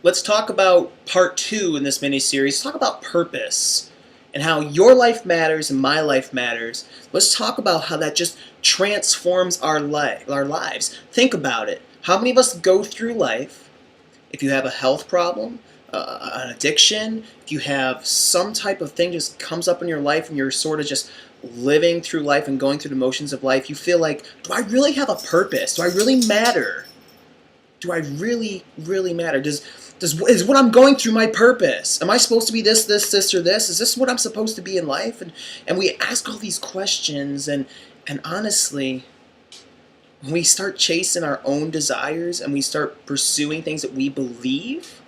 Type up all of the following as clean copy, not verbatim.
let's talk about part two in this mini-series. Let's talk about purpose and how your life matters and my life matters. Let's talk about how that just transforms our lives. Think about it. How many of us go through life, if you have a health problem, an addiction, if you have some type of thing just comes up in your life and you're sort of just living through life and going through the motions of life, you feel like, do I really have a purpose? Do I really matter? Do I really matter? Is what I'm going through my purpose? Am I supposed to be this, or this? Is this what I'm supposed to be in life? And we ask all these questions, and honestly, when we start chasing our own desires and we start pursuing things that we believe,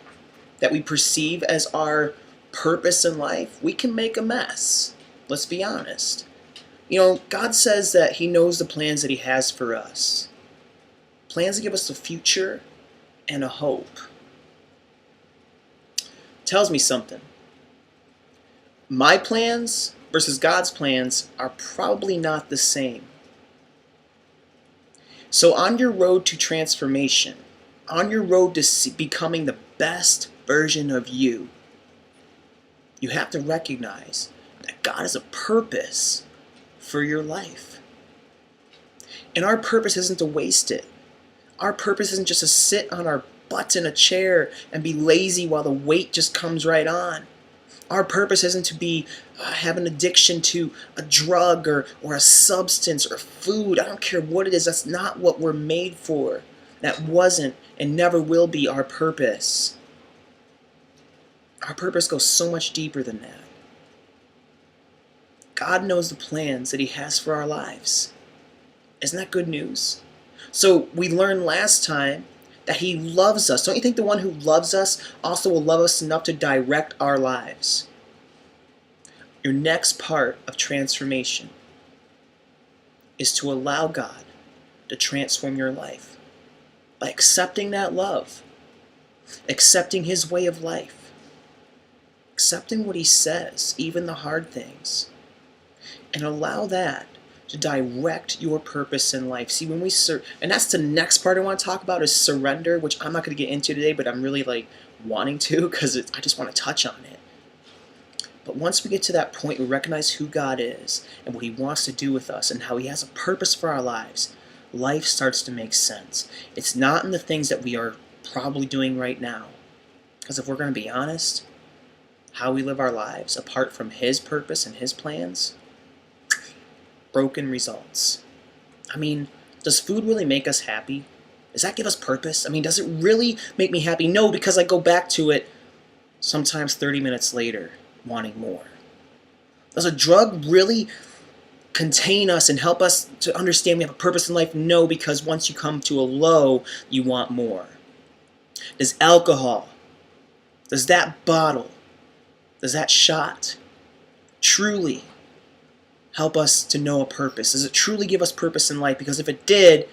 that we perceive as our purpose in life, we can make a mess. Let's be honest. God says that He knows the plans that He has for us. Plans to give us a future and a hope. Tells me something. My plans versus God's plans are probably not the same. So on your road to transformation, on your road to becoming the best version of you, you have to recognize that God has a purpose for your life. And our purpose isn't to waste it. Our purpose isn't just to sit on our butts in a chair and be lazy while the weight just comes right on. Our purpose isn't to be have an addiction to a drug or a substance or food. I don't care what it is. That's not what we're made for. That wasn't and never will be our purpose. Our purpose goes so much deeper than that. God knows the plans that He has for our lives. Isn't that good news? So we learned last time that He loves us. Don't you think the one who loves us also will love us enough to direct our lives? Your next part of transformation is to allow God to transform your life by accepting that love, accepting His way of life, accepting what He says, even the hard things, and allow that to direct your purpose in life. See, when we and that's the next part I want to talk about is surrender, which I'm not going to get into today, but I'm really wanting to because I just want to touch on it. But once we get to that point, we recognize who God is and what He wants to do with us and how He has a purpose for our lives. Life starts to make sense. It's not in the things that we are probably doing right now. Because if we're going to be honest, how we live our lives apart from His purpose and His plans, broken results. I mean, does food really make us happy? Does that give us purpose? I mean, does it really make me happy? No, because I go back to it sometimes 30 minutes later, wanting more. Does a drug really contain us and help us to understand we have a purpose in life? No, because once you come to a low, you want more. Does alcohol, does that bottle, does that shot truly help us to know a purpose? Does it truly give us purpose in life? Because if it did,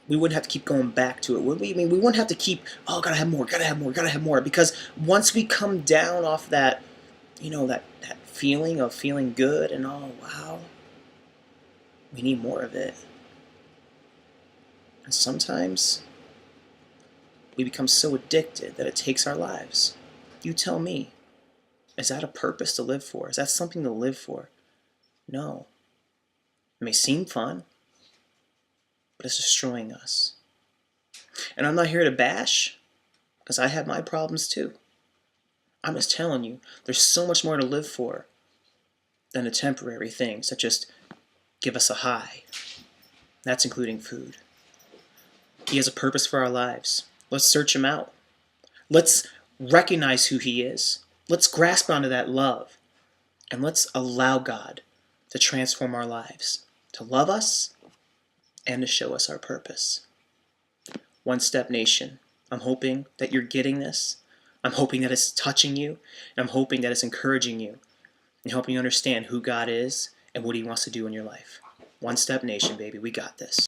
we wouldn't have to keep going back to it, would we? I mean, we wouldn't have to keep, oh, gotta have more, gotta have more, gotta have more. Because once we come down off that, that feeling of feeling good and oh, wow, we need more of it. And sometimes we become so addicted that it takes our lives. You tell me, is that a purpose to live for? Is that something to live for? No. It may seem fun, but it's destroying us. And I'm not here to bash, because I have my problems too. I'm just telling you, there's so much more to live for than the temporary things that just give us a high. That's including food. He has a purpose for our lives. Let's search Him out. Let's recognize who He is. Let's grasp onto that love. And let's allow God to transform our lives, to love us, and to show us our purpose. One Step Nation, I'm hoping that you're getting this. I'm hoping that it's touching you, and I'm hoping that it's encouraging you and helping you understand who God is and what He wants to do in your life. One Step Nation, baby, we got this.